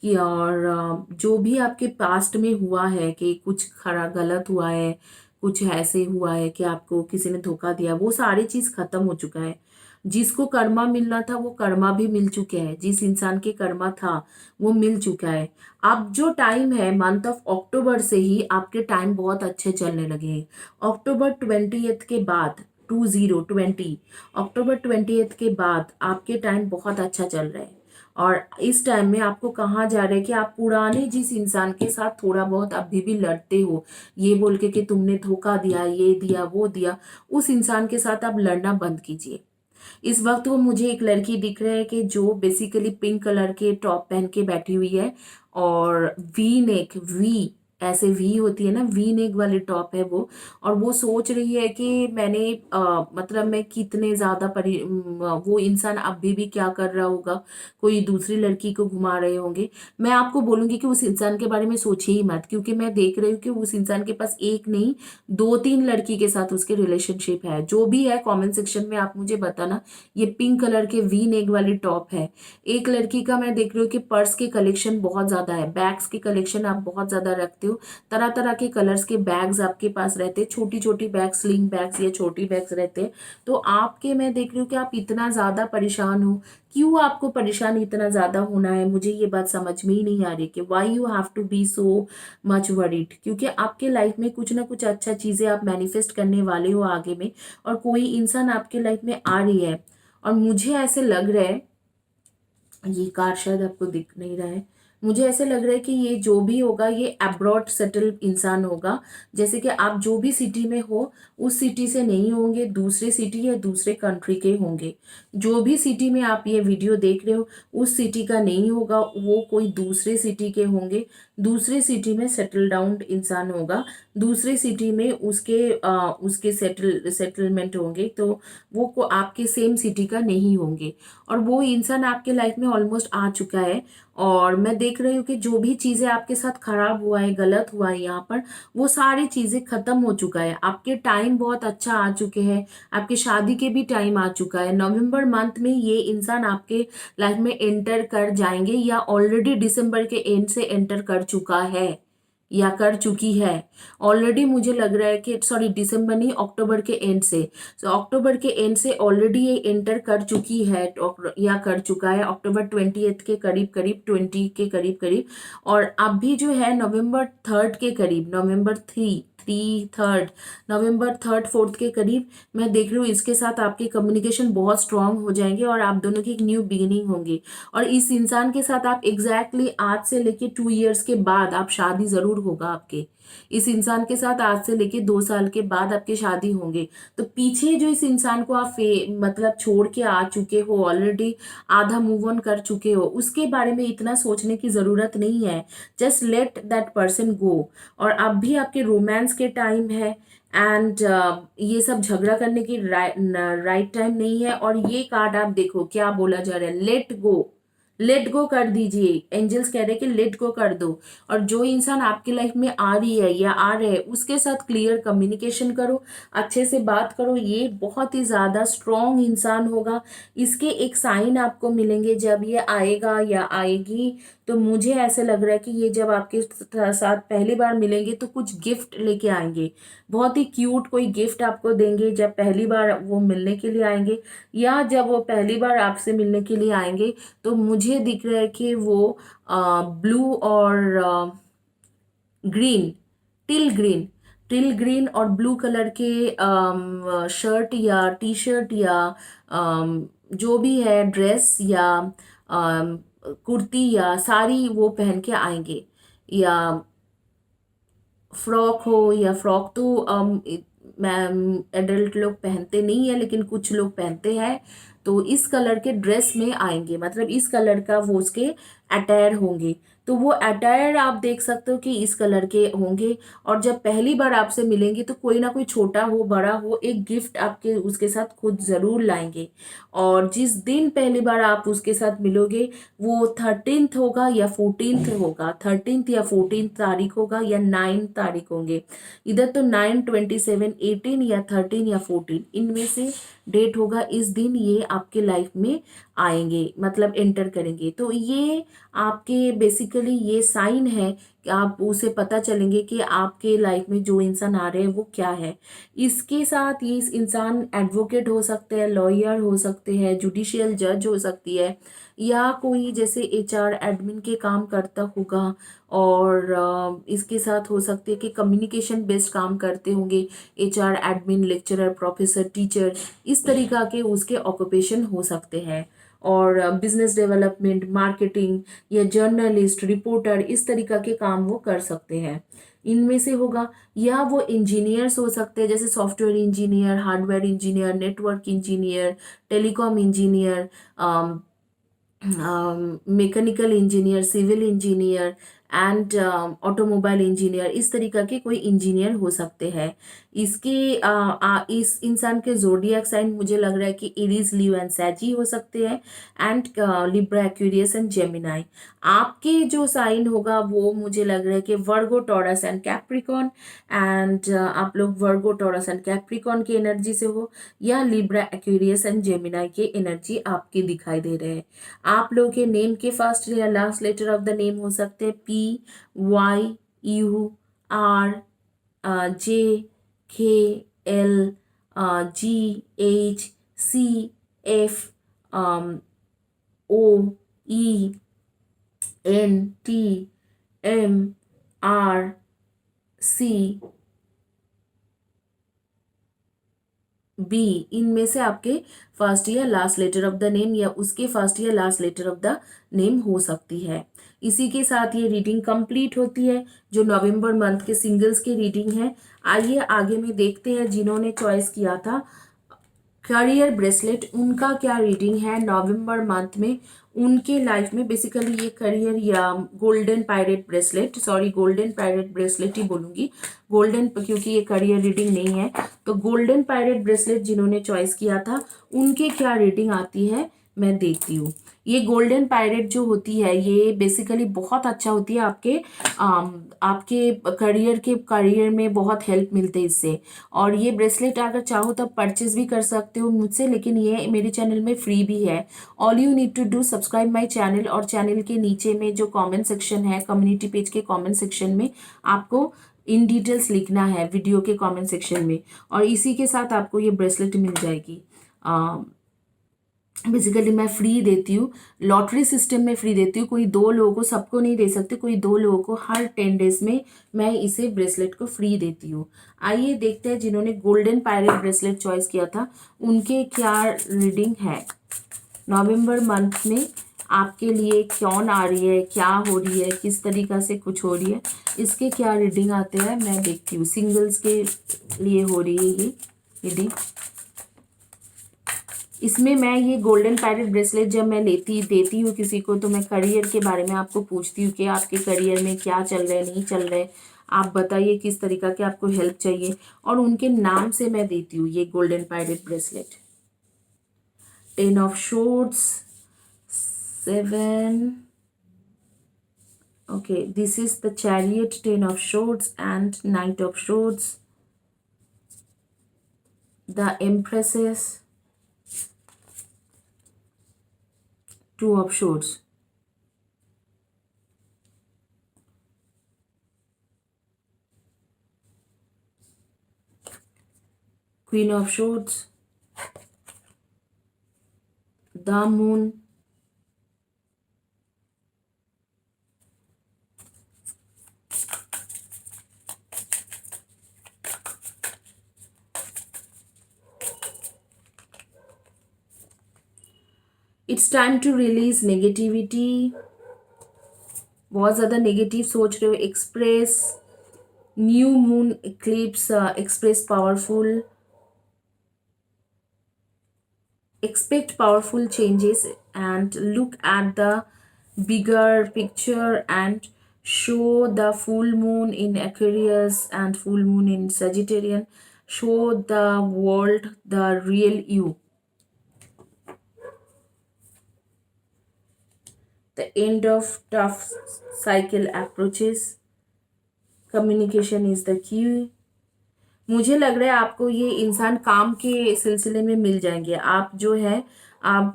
कि और जो भी आपके पास्ट में हुआ है कि कुछ खरा गलत हुआ है, कुछ ऐसे हुआ है कि आपको किसी ने धोखा दिया, वो सारी चीज़ ख़त्म हो चुका है। जिसको कर्मा मिलना था वो कर्मा भी मिल चुके हैं, जिस इंसान के कर्मा था वो मिल चुका है। अब जो टाइम है मंथ ऑफ अक्टूबर से ही आपके टाइम बहुत अच्छे चलने लगे हैं। अक्टूबर 20th के बाद 2020 अक्टूबर 20th के बाद आपके टाइम बहुत अच्छा चल रहा है। और इस टाइम में आपको कहा जा रहा है कि आप पुराने जिस इंसान के साथ थोड़ा बहुत अभी भी लड़ते हो, ये बोल के कि तुमने धोखा दिया, ये दिया, वो दिया, उस इंसान के साथ आप लड़ना बंद कीजिए। इस वक्त वो मुझे एक लड़की दिख रहा है कि जो बेसिकली पिंक कलर के टॉप पहन के बैठी हुई है और वी नेक, वी ऐसे वी होती है ना, वी नेक वाली टॉप है वो। और वो सोच रही है कि मैंने मतलब मैं कितने ज्यादा वो इंसान अभी भी क्या कर रहा होगा, कोई दूसरी लड़की को घुमा रहे होंगे। मैं आपको बोलूंगी कि उस इंसान के बारे में सोचिए ही मत, क्योंकि मैं देख रही हूँ कि उस इंसान के पास एक नहीं, दो तीन लड़की के साथ उसके रिलेशनशिप है। जो भी है कमेंट सेक्शन में आप मुझे बताना। ये पिंक कलर के वी नेक वाली टॉप है। एक लड़की का मैं देख रही हूँ कि पर्स के कलेक्शन बहुत ज्यादा है, बैग्स के कलेक्शन आप बहुत ज्यादा रखते हो, तरह तरह के कलर्स के बैग्स आपके पास रहते हैं, छोटी छोटी बैग, स्लिंग बैग्स या छोटी बैग्स रहते हैं। तो आपके मैं देख रही हूँ कि आप इतना ज्यादा परेशान हो। क्यों आपको परेशान इतना ज्यादा होना है, मुझे ये बात समझ में ही नहीं आ रही कि why you have to be so much worried. क्योंकि आपके लाइफ में कुछ ना कुछ अच्छा चीजें आप मैनिफेस्ट करने वाले हो आगे में, और कोई इंसान आपके लाइफ में आ रही है। और मुझे ऐसे लग रहा है, ये कार शायद आपको दिख नहीं रहा है, मुझे ऐसे लग रहा है कि ये जो भी होगा ये अब्रॉड सेटल इंसान होगा। जैसे कि आप जो भी सिटी में हो उस सिटी से नहीं होंगे, दूसरे सिटी या दूसरे कंट्री के होंगे। जो भी सिटी में आप ये वीडियो देख रहे हो उस सिटी का नहीं होगा, वो कोई दूसरे सिटी के होंगे। दूसरे सिटी में सेटल डाउन इंसान होगा, दूसरे सिटी में उसके सेटलमेंट होंगे। तो वो को आपके सेम सिटी का नहीं होंगे। और वो इंसान आपके लाइफ में ऑलमोस्ट आ चुका है। और मैं देख रही हूँ कि जो भी चीजें आपके साथ खराब हुआ है, गलत हुआ है यहाँ पर, वो सारी चीजें खत्म हो चुका है। आपके टाइम बहुत अच्छा आ चुके हैं, आपके शादी के भी टाइम आ चुका है। नवंबर मंथ में ये इंसान आपके लाइफ में एंटर कर जाएंगे, या ऑलरेडी दिसंबर के एंड से एंटर कर चुका है या कर चुकी है। ऑलरेडी मुझे लग रहा है कि, सॉरी, दिसंबर नहीं, अक्टूबर के एंड से, तो अक्टूबर के एंड से ऑलरेडी ये एंटर कर चुकी है या कर चुका है अक्टूबर 20th के करीब करीब, 20 के करीब करीब। और अभी जो है नवंबर 3rd के करीब, नवंबर 3rd 4th के करीब, मैं देख रही हूँ इसके साथ आपके कम्युनिकेशन बहुत स्ट्रांग हो जाएंगे और आप दोनों की एक न्यू बिगिनिंग होंगी। और इस इंसान के साथ आप एग्जैक्टली आज से लेके 2 years के बाद आप शादी जरूर होगा आपके। इस इंसान के साथ आज से लेके 2 साल के बाद आपकी शादी होंगे। तो पीछे जो इस इंसान को आप मतलब छोड़ के आ चुके हो, ऑलरेडी आधा मूव ऑन कर चुके हो, उसके बारे में इतना सोचने की जरूरत नहीं है। जस्ट लेट दैट पर्सन गो। और अब भी आपके रोमांस के टाइम है, एंड ये सब झगड़ा करने की राइट टाइम नहीं है। और ये कार्ड आप देखो क्या बोला जा रहा है, लेट गो, लेट गो कर दीजिए। एंजल्स कह रहे हैं कि लेट गो कर दो। और जो इंसान आपकी लाइफ में आ रही है या आ रहे हैं उसके साथ क्लियर कम्युनिकेशन करो, अच्छे से बात करो। ये बहुत ही ज्यादा स्ट्रॉन्ग इंसान होगा। इसके एक साइन आपको मिलेंगे जब ये आएगा या आएगी। तो मुझे ऐसे लग रहा है कि ये जब आपके साथ पहली बार मिलेंगे तो कुछ गिफ्ट लेके आएंगे, बहुत ही क्यूट कोई गिफ्ट आपको देंगे जब पहली बार वो मिलने के लिए आएंगे, या जब वो पहली बार आपसे मिलने के लिए आएंगे। तो मुझे दिख रहा है कि वो ब्लू और green, till green, till green और ब्लू कलर के शर्ट या टी शर्ट या जो भी है ड्रेस या कुर्ती या साड़ी वो पहन के आएंगे। या फ्रॉक हो, या फ्रॉक तो मैम एडल्ट लोग पहनते नहीं है लेकिन कुछ लोग पहनते हैं। तो इस कलर के ड्रेस में आएंगे, मतलब इस कलर का वो उसके अटायर होंगे। तो वो अटायर आप देख सकते हो कि इस कलर के होंगे। और जब पहली बार आपसे मिलेंगे तो कोई ना कोई छोटा हो बड़ा हो एक गिफ्ट आपके उसके साथ खुद जरूर लाएंगे। और जिस दिन पहली बार आप उसके साथ मिलोगे वो 13th होगा या 14th होगा, 13th या 14th तारीख होगा या 9th तारीख होंगे। इधर तो 9, 27, 18 या 13 या 14 इनमें से डेट होगा। इस दिन ये आपके लाइफ में आएंगे, मतलब एंटर करेंगे। तो ये आपके बेसिकली ये साइन है आप उसे पता चलेंगे कि आपके लाइफ में जो इंसान आ रहे हैं वो क्या है। इसके साथ ये इस इंसान एडवोकेट हो सकते हैं, लॉयर हो सकते हैं, जुडिशियल जज हो सकती है, या कोई जैसे एचआर एडमिन के काम करता होगा। और इसके साथ हो सकते हैं कि कम्युनिकेशन बेस्ड काम करते होंगे, HR admin, lecturer, professor, teacher, इस तरीका के उसके ऑक्यूपेशन हो सकते हैं। और बिजनेस डेवलपमेंट, मार्केटिंग या जर्नलिस्ट, रिपोर्टर, इस तरीका के काम वो कर सकते हैं, इनमें से होगा। या वो इंजीनियर्स हो सकते हैं, जैसे software engineer, hardware engineer, network engineer, telecom engineer, mechanical engineer, civil engineer and automobile engineer, इस तरीका के कोई इंजीनियर हो सकते हैं। इस इंसान के जोडियक साइन मुझे लग रहा है कि एरीज, लियो एंड सैजी हो सकते हैं, and Libra, Aquarius and Gemini. आपके जो साइन होगा वो मुझे लग रहा है कि वर्गो, टॉरस एंड कैप्रिकॉन, एंड आप लोग वर्गो, टॉरस एंड कैप्रिकॉन की एनर्जी से हो, या लिब्रा, एक्वेरियस एंड जेमिनाई की एनर्जी आपकी दिखाई दे रहे हैं। आप लोगों के नेम के फर्स्ट या last letter of the name हो सकते हैं PYUR, JKL, GHCF, OENTMRC B, इनमें से आपके फर्स्ट या last letter of the name या उसके फर्स्ट या last letter of the name हो सकती है। इसी के साथ ये रीडिंग कंप्लीट होती है, जो नवंबर मंथ के सिंगल्स की रीडिंग है। आइए आगे में देखते हैं जिन्होंने चॉइस किया था करियर ब्रेसलेट, उनका क्या रीडिंग है नवंबर मंथ में उनके लाइफ में। बेसिकली ये करियर या golden pirate bracelet, sorry golden pirate bracelet ही बोलूंगी, गोल्डन क्योंकि ये करियर रीडिंग नहीं है। तो गोल्डन पायरेट ब्रेसलेट जिन्होंने चॉइस किया था उनके क्या रीडिंग आती है मैं देखती हूँ। ये गोल्डन पायरेट जो होती है ये बेसिकली बहुत अच्छा होती है, आपके करियर में बहुत हेल्प मिलते हैं इससे। और ये ब्रेसलेट अगर चाहो तब परचेज भी कर सकते हो मुझसे, लेकिन ये मेरे चैनल में फ्री भी है। All you need to do subscribe my channel, और चैनल के नीचे में जो कमेंट सेक्शन है, कम्युनिटी पेज के कमेंट सेक्शन में आपको इन डिटेल्स लिखना है वीडियो के कमेंट सेक्शन में, और इसी के साथ आपको ये ब्रेसलेट मिल जाएगी। बेसिकली मैं फ्री देती हूँ, लॉटरी सिस्टम में फ्री देती हूँ, कोई 2 लोगों को, सबको नहीं दे सकती, कोई 2 लोगों को हर 10 डेज में मैं इसे ब्रेसलेट को फ्री देती हूँ। आइए देखते हैं जिन्होंने गोल्डन पायरेट ब्रेसलेट चॉइस किया था उनके क्या रीडिंग है नवंबर मंथ में, आपके लिए कौन आ रही है, क्या हो रही है, किस तरीका से कुछ हो रही है, इसके क्या रीडिंग आते हैं मैं देखती हूँ। सिंगल्स के लिए हो रही है ये रीडिंग। इसमें मैं ये गोल्डन पैरेट ब्रेसलेट जब मैं देती हूँ किसी को, तो मैं करियर के बारे में आपको पूछती हूँ कि आपके करियर में क्या चल रहा है, नहीं चल रहा है, आप बताइए किस तरीका के आपको हेल्प चाहिए, और उनके नाम से मैं देती हूँ ये golden parrot bracelet. 10 of shorts, 7, okay, this is the chariot, 10 of swords and knight of swords, the empresses, 2 of swords, queen of swords, the moon, it's time to release negativity। बहुत ज़्यादा नेगेटिव सोच रहे हो, express new moon eclipse, express powerful, expect powerful changes and look at the bigger picture and show the full moon in Aquarius and full moon in Sagittarian, show the world the real you। The end of tough cycle approaches, communication is the key। मुझे लग रहा है आपको ये इंसान काम के सिलसिले में मिल जाएंगे। आप जो है आप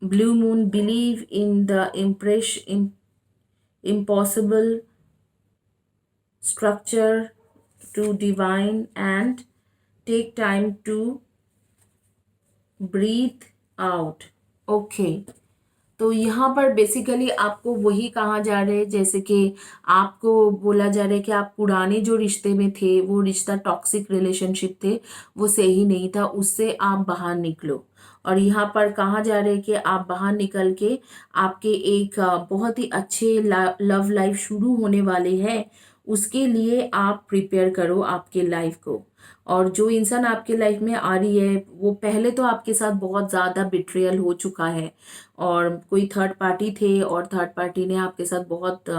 blue moon, believe in the impossible structure to divine and take time to breathe out. Okay. तो यहाँ पर बेसिकली आपको वही कहा जा रहा है, जैसे कि आपको बोला जा रहा है कि आप पुराने जो रिश्ते में थे, वो रिश्ता टॉक्सिक रिलेशनशिप थे, वो सही नहीं था, उससे आप बाहर निकलो। और यहाँ पर कहा जा रहा है कि आप बाहर निकल के आपके एक बहुत ही अच्छे लव लाइफ शुरू होने वाले हैं, उसके लिए आप प्रिपेयर करो आपके लाइफ को। और जो इंसान आपके लाइफ में आ रही है, वो पहले तो आपके साथ बहुत ज़्यादा बिट्रेयल हो चुका है, और कोई थर्ड पार्टी थे, और थर्ड पार्टी ने आपके साथ बहुत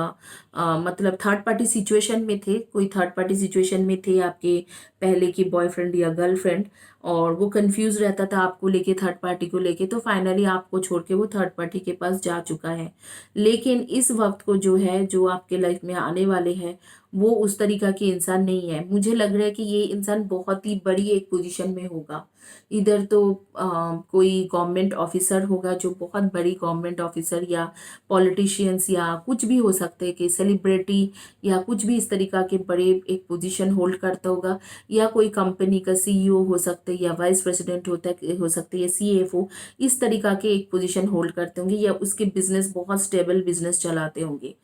मतलब थर्ड पार्टी सिचुएशन में थे, कोई थर्ड पार्टी सिचुएशन में थे आपके पहले की बॉयफ्रेंड या गर्लफ्रेंड, और वो कंफ्यूज रहता था आपको लेके, थर्ड पार्टी को लेके, तो फाइनली आपको छोड़ के वो थर्ड पार्टी के पास जा चुका है। लेकिन इस वक्त को जो है, जो आपके लाइफ में आने वाले हैं, वो उस तरीका के इंसान नहीं है। मुझे लग रहा है कि ये इंसान बहुत ही बड़ी एक पोजीशन में होगा। इधर तो कोई गवर्नमेंट ऑफिसर होगा, जो बहुत बड़ी गवर्नमेंट ऑफिसर, या पॉलिटिशियंस, या कुछ भी हो सकते हैं कि सेलिब्रिटी, या कुछ भी इस तरीका के बड़े एक पोजीशन होल्ड करता होगा, या कोई कंपनी का सीईओ हो सकता है, या वाइस प्रेसिडेंट हो सकता है, या सीएफओ, इस तरीका के एक पोजीशन होल्ड करते होंगे, या उसके बिजनेस बहुत स्टेबल बिजनेस चलाते होंगे।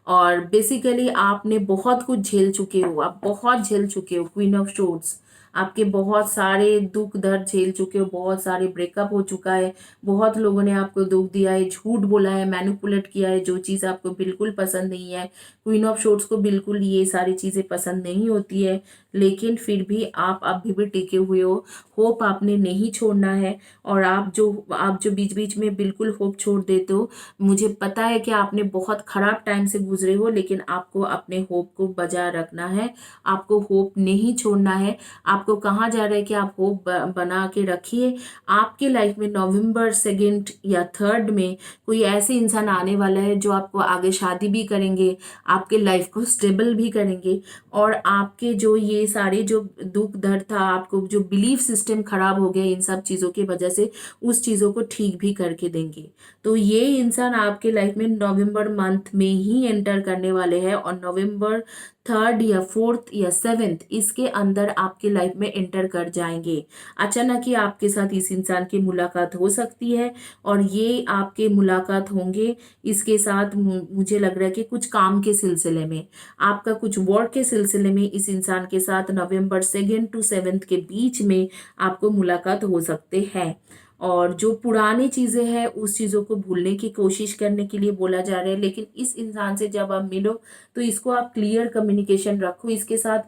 और बेसिकली आपने बहुत कुछ झेल चुके हो, आप बहुत झेल चुके हो। क्वीन ऑफ शोर्ट्स, आपके बहुत सारे दुख दर्द झेल चुके हो, बहुत सारे ब्रेकअप हो चुका है, बहुत लोगों ने आपको दुख दिया है, झूठ बोला है, मैनिपुलेट किया है, जो चीज़ आपको बिल्कुल पसंद नहीं है। क्वीन ऑफ शोर्ट्स को बिल्कुल ये सारी चीज़ें पसंद नहीं होती है, लेकिन फिर भी आप अभी भी टिके हुए हो। होप आपने नहीं छोड़ना है, और आप जो बीच बीच में बिल्कुल होप छोड़ देते हो, मुझे पता है कि आपने बहुत ख़राब टाइम से गुजरे हो, लेकिन आपको अपने होप को बजा रखना है, आपको होप नहीं छोड़ना है। आपको कहा जा रहा है कि आप होप बना के रखिए। आपके लाइफ में नवंबर 2 या 3 में कोई ऐसे इंसान आने वाला है, जो आपको आगे शादी भी करेंगे, आपके लाइफ को स्टेबल भी करेंगे, और आपके जो ये सारे जो दुख दर्द था, आपको जो बिलीफ सिस्टम खराब हो गया इन सब चीज़ों की वजह से, उस चीज़ों को ठीक भी करके देंगे। तो ये इंसान आपके लाइफ में नवंबर मंथ में ही एंटर करने वाले हैं, और नवंबर 3 या 4 या 7 इसके अंदर आपके लाइफ में एंटर कर जाएंगे। अचानक ही आपके साथ इस इंसान की मुलाकात हो सकती है, और ये आपके मुलाकात होंगे इसके साथ, मुझे लग रहा है कि कुछ काम के सिलसिले में, आपका कुछ वर्क के सिलसिले में इस इंसान के साथ नवंबर 2 to 7 के बीच में आपको मुलाकात हो सकते हैं। और जो पुरानी चीज़ें हैं, उस चीज़ों को भूलने की कोशिश करने के लिए बोला जा रहा है। लेकिन इस इंसान से जब आप मिलो, तो इसको आप क्लियर कम्युनिकेशन रखो इसके साथ,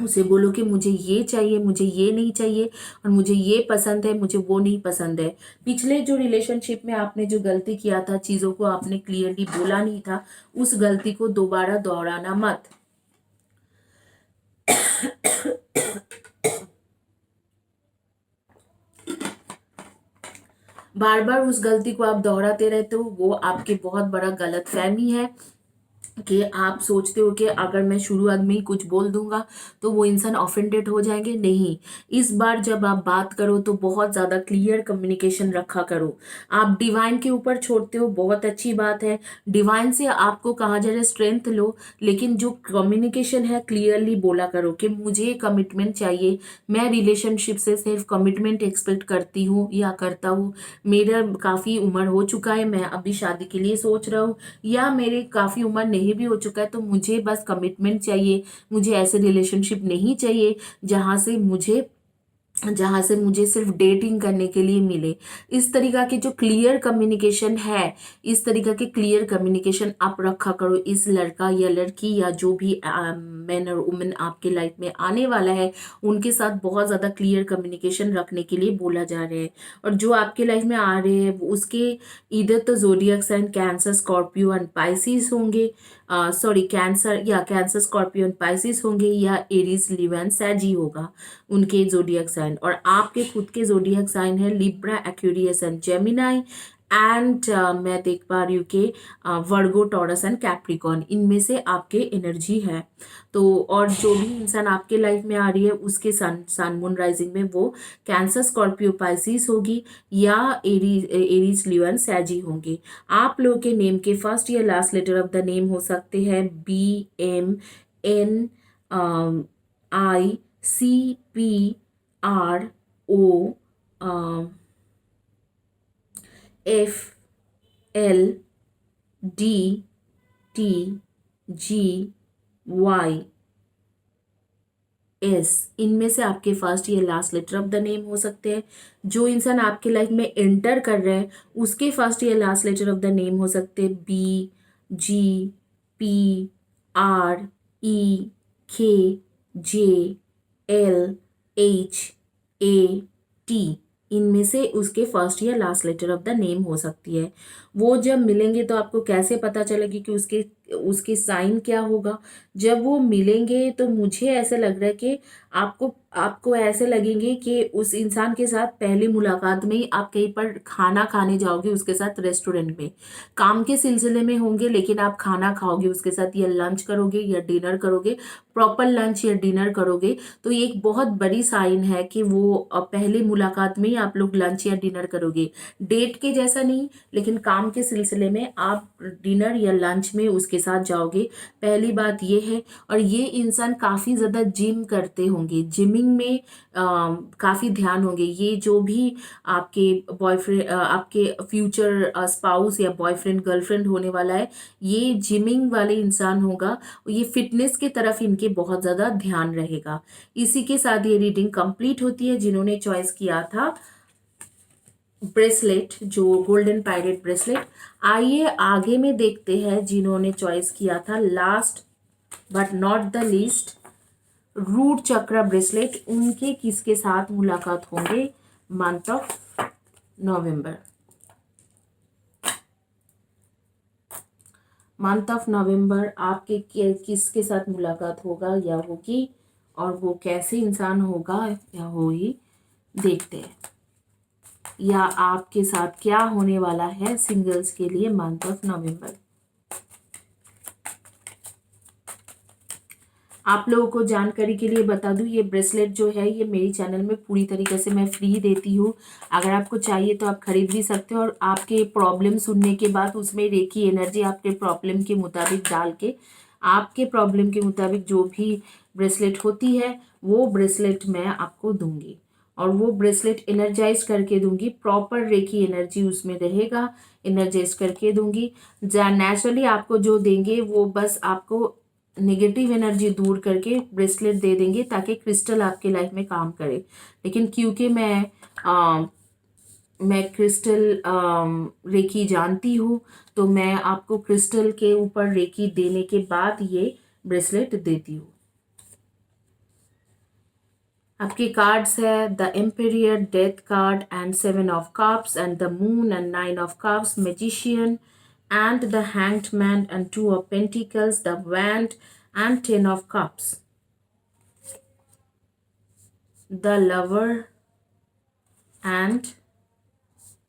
उसे बोलो कि मुझे ये चाहिए, मुझे ये नहीं चाहिए, और मुझे ये पसंद है, मुझे वो नहीं पसंद है। पिछले जो रिलेशनशिप में आपने जो गलती किया था, चीज़ों को आपने क्लियरली बोला नहीं था, उस गलती को दोबारा दोहराना मत। बार बार उस गलती को आप दोहराते रहते हो, वो आपकी बहुत बड़ा गलतफहमी है, कि आप सोचते हो कि अगर मैं शुरुआत में ही कुछ बोल दूंगा तो वो इंसान ऑफेंडेड हो जाएंगे। नहीं, इस बार जब आप बात करो तो बहुत ज़्यादा क्लियर कम्युनिकेशन रखा करो। आप डिवाइन के ऊपर छोड़ते हो, बहुत अच्छी बात है। डिवाइन से आपको कहा जा रहा है स्ट्रेंथ लो, लेकिन जो कम्युनिकेशन है क्लियरली बोला करो कि मुझे कमिटमेंट चाहिए, मैं रिलेशनशिप से सिर्फ कमिटमेंट एक्सपेक्ट करती हूँ या करता हूँ, मेरा काफ़ी उम्र हो चुका है, मैं अभी शादी के लिए सोच रहा हूँ, या मेरे काफ़ी उम्र नहीं भी हो चुका है, तो मुझे बस कमिटमेंट चाहिए। मुझे ऐसे रिलेशनशिप नहीं चाहिए जहाँ से मुझे सिर्फ डेटिंग करने के लिए मिले। इस तरीका के जो क्लियर कम्युनिकेशन है, इस तरीका के क्लियर कम्युनिकेशन आप रखा करो। इस लड़का या लड़की या जो भी मैन और वुमेन आपके लाइफ में आने वाला है, उनके साथ बहुत ज़्यादा क्लियर कम्युनिकेशन रखने के लिए बोला जा रहा है। और जो आपके लाइफ में आ रहे हैं, उसके इधर तो zodiac sign Cancer, Scorpio and Pisces होंगे, sorry Cancer, Scorpio and Pisces होंगे, या एरीज, लिव एंड सैजी होगा उनके जोडियक साइन। और आपके खुद के जोडियक साइन है Libra, Aquarius and Gemini, and मैं देख पा रही हूँ कि वर्गो, टॉरस एंड कैप्रिकॉर्न, इनमें से आपके एनर्जी है। तो और जो भी इंसान आपके लाइफ में आ रही है उसके सन सन मून राइजिंग में वो कैंसर, स्कॉर्पियो, पाइसिस होगी या एरीज, लियो एंड सैजी होंगे। आप लोगों के नेम के फर्स्ट या last letter of the name हो सकते हैं BMNICPRO, FLDTGY एस, इनमें से आपके फर्स्ट या last letter of the name हो सकते हैं। जो इंसान आपके लाइफ में एंटर कर रहे हैं उसके फर्स्ट या last letter of the name हो सकते हैं BGPREKJLHAT, इनमें से उसके फर्स्ट या last letter of the name हो सकती है। वो जब मिलेंगे तो आपको कैसे पता चलेगी कि उसके उसके साइन क्या होगा। जब वो मिलेंगे तो मुझे ऐसे लग रहा है कि आपको आपको ऐसे लगेंगे कि उस इंसान के साथ पहली मुलाकात में ही आप कहीं पर खाना खाने जाओगे उसके साथ, रेस्टोरेंट में। काम के सिलसिले में होंगे लेकिन आप खाना खाओगे उसके साथ, या लंच करोगे या डिनर करोगे, प्रॉपर लंच या डिनर करोगे। तो ये एक बहुत बड़ी साइन है कि वो पहली मुलाकात में ही आप लोग लंच या डिनर करोगे। डेट के जैसा नहीं, लेकिन काम के सिलसिले में आप डिनर या लंच में उसके साथ जाओगे। पहली बात ये है। और ये इंसान काफ़ी ज़्यादा जिम करते होंगे, जिमिंग में काफ़ी ध्यान होंगे। ये जो भी आपके बॉयफ्रेंड, आपके फ्यूचर स्पाउस या बॉयफ्रेंड गर्लफ्रेंड होने वाला है, ये जिमिंग वाले इंसान होगा। ये फिटनेस के तरफ इनके बहुत ज़्यादा ध्यान रहेगा। इसी के साथ ये रीडिंग कंप्लीट होती है। जिन्होंने चॉइस किया था ब्रेसलेट, जो गोल्डन पायरेट ब्रेसलेट, आइए आगे में देखते हैं जिन्होंने चॉइस किया था last but not the least root chakra bracelet, उनके किसके साथ मुलाकात होंगे month of November. Month of November आपके किसके साथ मुलाकात होगा या होगी, और वो कैसे इंसान होगा या होगी, देखते हैं। या आपके साथ क्या होने वाला है सिंगल्स के लिए मंथ ऑफ नवंबर। आप लोगों को जानकारी के लिए बता दूं, ये ब्रेसलेट जो है ये मेरी चैनल में पूरी तरीके से मैं फ्री देती हूँ। अगर आपको चाहिए तो आप खरीद भी सकते हो, और आपके प्रॉब्लम सुनने के बाद उसमें रेकी एनर्जी आपके प्रॉब्लम के मुताबिक डाल के, आपके प्रॉब्लम के मुताबिक जो भी ब्रेसलेट होती है वो ब्रेसलेट मैं आपको दूंगी, और वो ब्रेसलेट एनर्जाइज करके दूंगी। प्रॉपर रेकी एनर्जी उसमें रहेगा, एनर्जाइज करके दूंगी। नेचुरली आपको जो देंगे वो बस आपको नेगेटिव एनर्जी दूर करके ब्रेसलेट दे देंगे ताकि क्रिस्टल आपके लाइफ में काम करे। लेकिन क्योंकि मैं क्रिस्टल रेकी जानती हूँ, तो मैं आपको क्रिस्टल के ऊपर रेकी देने के बाद ये ब्रेसलेट देती हूँ। आपके कार्ड्स है the Imperial, death card and 7 of cups and the moon and 9 of cups, magician and the hanged man and 2 of pentacles, the wand and 10 of cups, the lover and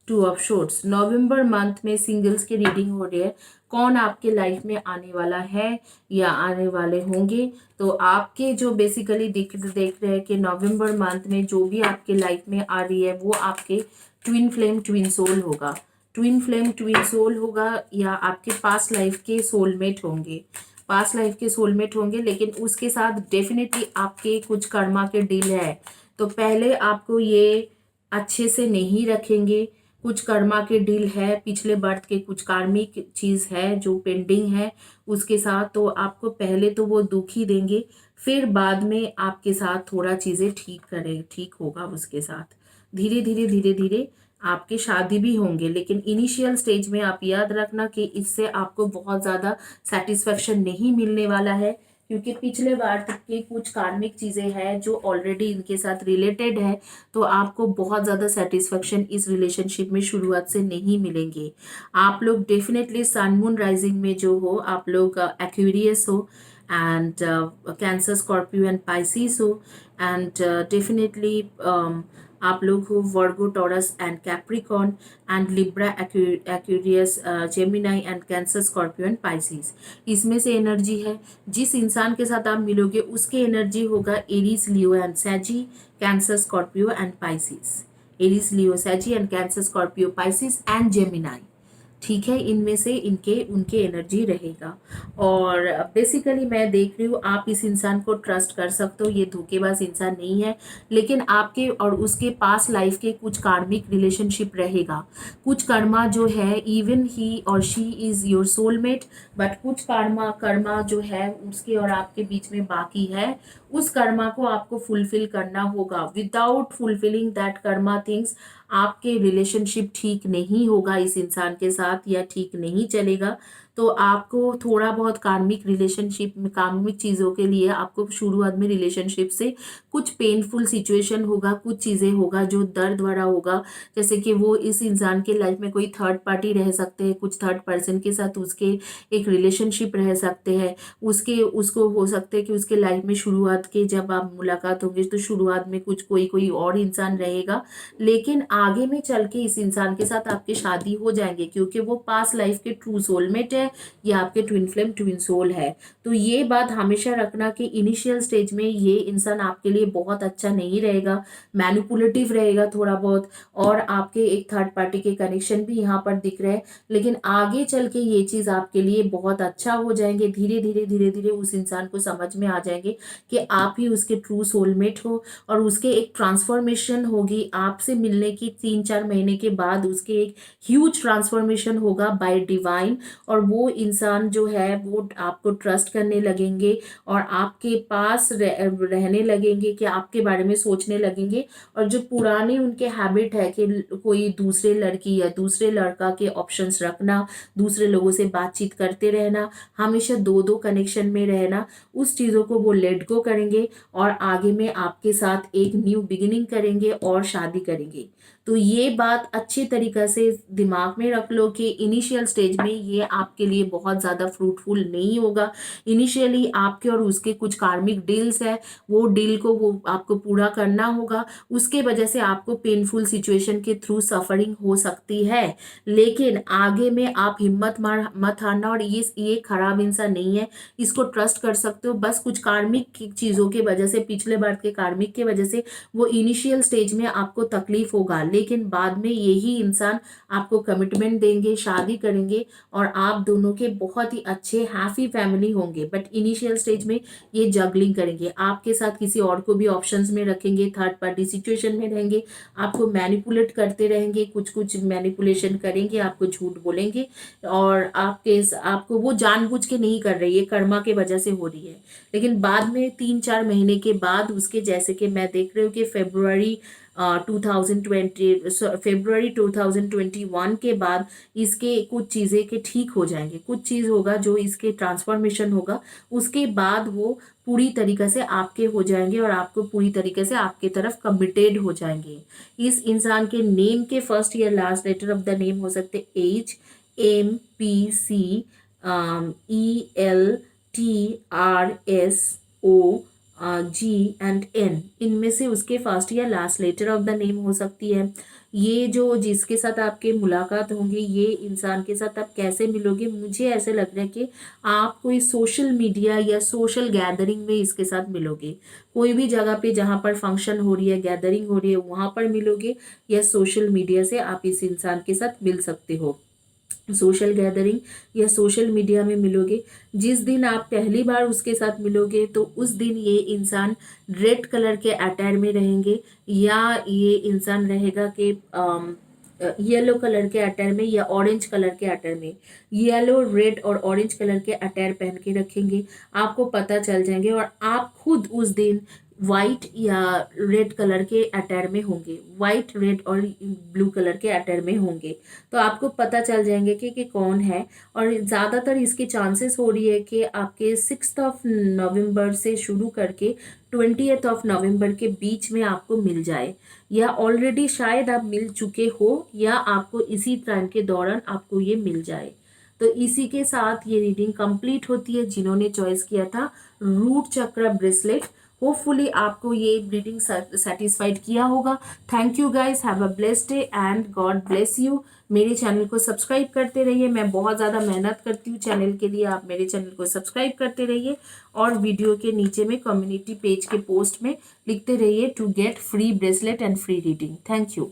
2 of swords। November month में singles की reading हो रही है। कौन आपके life में आने वाला है या आने वाले होंगे, तो आपके जो बेसिकली देख रहे हैं कि नवंबर मंथ में जो भी आपके लाइफ में आ रही है वो आपके ट्विन फ्लेम, ट्विन सोल होगा। ट्विन फ्लेम, ट्विन सोल होगा, या आपके पास्ट लाइफ के सोलमेट होंगे। पास्ट लाइफ के सोलमेट होंगे, लेकिन उसके साथ डेफिनेटली आपके कुछ कर्मा के डील है। तो पहले आपको ये अच्छे से नहीं रखेंगे। कुछ कर्मा के डील है, पिछले बर्थ के कुछ कार्मिक चीज़ है जो पेंडिंग है उसके साथ। तो आपको पहले तो वो दुख ही देंगे, फिर बाद में आपके साथ थोड़ा चीज़ें ठीक होगा उसके साथ। धीरे धीरे धीरे धीरे आपके शादी भी होंगे, लेकिन इनिशियल स्टेज में आप याद रखना कि इससे आपको बहुत ज़्यादा सेटिस्फेक्शन नहीं मिलने वाला है, क्योंकि पिछले बार तक की कुछ कार्मिक चीज़ें हैं जो ऑलरेडी इनके साथ रिलेटेड है। तो आपको बहुत ज़्यादा सेटिस्फेक्शन इस रिलेशनशिप में शुरुआत से नहीं मिलेंगे। आप लोग डेफिनेटली सन मून राइजिंग में जो हो, आप लोग एक्वेरियस हो and Cancer, Scorpio and Pisces हो, and definitely आप लोग हो Virgo, Taurus and Capricorn and Libra, Aquarius, Gemini and Cancer, Scorpio and Pisces. इसमें से एनर्जी है, जिस इंसान के साथ आप मिलोगे उसके एनर्जी होगा Aries, Leo and Sagi, Cancer, Scorpio and Pisces. Aries, Leo, Sagi and Cancer, Scorpio, Pisces and Gemini. ठीक है, इनमें से इनके उनके एनर्जी रहेगा। और बेसिकली मैं देख रही हूँ आप इस इंसान को ट्रस्ट कर सकते हो, ये धोखेबाज इंसान नहीं है। लेकिन आपके और उसके पास लाइफ के कुछ कार्मिक रिलेशनशिप रहेगा। कुछ कर्मा जो है, इवन ही और she is your soulmate, but कुछ कर्मा कर्मा जो है उसके और आपके बीच में बाकी है। उस कर्मा को आपको फुलफिल करना होगा। Without fulfilling that Karma things आपके रिलेशनशिप ठीक नहीं होगा इस इंसान के साथ, या ठीक नहीं चलेगा। तो आपको थोड़ा बहुत कार्मिक रिलेशनशिप में, कार्मिक चीज़ों के लिए आपको शुरुआत में रिलेशनशिप से कुछ पेनफुल सिचुएशन होगा, कुछ चीज़ें होगा जो दर्द भरा होगा। जैसे कि वो इस इंसान के लाइफ में कोई थर्ड पार्टी रह सकते हैं, कुछ थर्ड पर्सन के साथ उसके एक रिलेशनशिप रह सकते हैं। उसके उसको हो सकते हैं कि उसके लाइफ में शुरुआत के जब आप मुलाकात होंगे तो शुरुआत में कुछ कोई कोई और इंसान रहेगा, लेकिन आगे में चल के इस इंसान के साथ आपकी शादी हो जाएंगे, क्योंकि वो पास्ट लाइफ के ट्रू सोलमेट है या आपके ट्विन फ्लेम ट्विन सोल है। तो ये बात हमेशा रखना कि इनिशियल स्टेज में ये इंसान आपके लिए बहुत अच्छा नहीं रहेगा, मैनिपुलेटिव रहेगा थोड़ा बहुत, और आपके एक थर्ड पार्टी के कनेक्शन भी यहाँ पर दिख रहे हैं। लेकिन आगे चल के ये चीज़ आपके लिए बहुत अच्छा हो जाएंगे। धीरे धीरे धीरे धीरे उस इंसान को समझ में आ जाएंगे कि आप ही उसके ट्रू सोलमेट हो, और उसके एक ट्रांसफॉर्मेशन होगी आपसे मिलने की 3-4 महीने के बाद। उसके एक ह्यूज ट्रांसफॉर्मेशन होगा बाय डिवाइन, और वो इंसान जो है वो आपको ट्रस्ट करने लगेंगे और आपके पास रहने लगेंगे, कि आपके बारे में सोचने लगेंगे। और जो पुराने उनके हैबिट है कि कोई दूसरे लड़की या दूसरे लड़का के ऑप्शंस रखना, दूसरे लोगों से बातचीत करते रहना, हमेशा दो दो कनेक्शन में रहना, उस चीज़ों को वो लेट गो करेंगे और आगे में आपके साथ एक न्यू बिगिनिंग करेंगे और शादी करेंगे। तो ये बात अच्छे तरीक़े से दिमाग में रख लो कि इनिशियल स्टेज में ये आपके लिए बहुत ज़्यादा फ्रूटफुल नहीं होगा। इनिशियली आपके और उसके कुछ कार्मिक डील्स है, वो डील को वो आपको पूरा करना होगा। उसके वजह से आपको पेनफुल सिचुएशन के थ्रू सफरिंग हो सकती है, लेकिन आगे में आप हिम्मत मत हारना। और ये खराब इंसान नहीं है, इसको ट्रस्ट कर सकते हो। बस कुछ कार्मिक चीज़ों के वजह से, पिछले बार के कार्मिक के वजह से वो इनिशियल स्टेज में आपको तकलीफ होगा, लेकिन बाद में यही इंसान आपको कमिटमेंट देंगे, शादी करेंगे और आप दोनों के बहुत ही अच्छे हैप्पी फैमिली होंगे। बट इनिशियल स्टेज में ये जगलिंग करेंगे, आपके साथ किसी और को भी ऑप्शंस में रखेंगे, थर्ड पार्टी सिचुएशन में रहेंगे, आपको मैनिपुलेट करते रहेंगे, कुछ कुछ मैनिपुलेशन करेंगे, आपको झूठ बोलेंगे, और आपको वो जानबूझ के नहीं कर रही है, कर्मा के वजह से हो रही है। लेकिन बाद में 3-4 महीने के बाद उसके, जैसे कि मैं देख रही हूँ कि फेब्रुआरी 2021 के बाद इसके कुछ चीज़ें के ठीक हो जाएंगे। कुछ चीज़ होगा जो इसके ट्रांसफॉर्मेशन होगा, उसके बाद वो पूरी तरीके से आपके हो जाएंगे और आपको पूरी तरीके से आपके तरफ कमिटेड हो जाएंगे। इस इंसान के नेम के फर्स्ट या last letter of the name हो सकते HMPC, ELTRSOG एंड N। इनमें से उसके फर्स्ट या last letter of the name हो सकती है। ये जो जिसके साथ आपके मुलाकात होंगे, ये इंसान के साथ आप कैसे मिलोगे, मुझे ऐसे लग रहा है कि आप कोई सोशल मीडिया या सोशल गैदरिंग में इसके साथ मिलोगे। कोई भी जगह पे जहाँ पर फंक्शन हो रही है, गैदरिंग हो रही है, वहाँ पर मिलोगे, या सोशल मीडिया से आप इस इंसान के साथ मिल सकते हो। सोशल गैदरिंग या सोशल मीडिया में मिलोगे। जिस दिन आप पहली बार उसके साथ मिलोगे तो उस दिन ये इंसान रेड कलर के अटायर में रहेंगे, या ये इंसान रहेगा कि येलो कलर के अटायर में या ऑरेंज कलर के अटायर में। येलो, रेड और ऑरेंज कलर के अटायर पहन के रखेंगे, आपको पता चल जाएंगे। और आप खुद उस दिन वाइट या रेड कलर के अटायर में होंगे, वाइट, रेड और ब्लू कलर के अटायर में होंगे, तो आपको पता चल जाएंगे कि कौन है। और ज़्यादातर इसके चांसेस हो रही है कि आपके 6 नवंबर से शुरू करके 20 नवंबर के बीच में आपको मिल जाए, या ऑलरेडी शायद आप मिल चुके हो, या आपको इसी टाइम के दौरान आपको ये मिल जाए। तो इसी के साथ ये रीडिंग कंप्लीट होती है। जिन्होंने चॉइस किया था रूट चक्र ब्रेसलेट, होपफुली आपको ये रीडिंग सेटिस्फाइड किया होगा। Thank you guys, have a blessed day and God bless you. मेरे चैनल को सब्सक्राइब करते रहिए, मैं बहुत ज़्यादा मेहनत करती हूँ चैनल के लिए, आप मेरे चैनल को सब्सक्राइब करते रहिए और वीडियो के नीचे में कम्युनिटी पेज के पोस्ट में लिखते रहिए to get free bracelet and free reading. Thank you.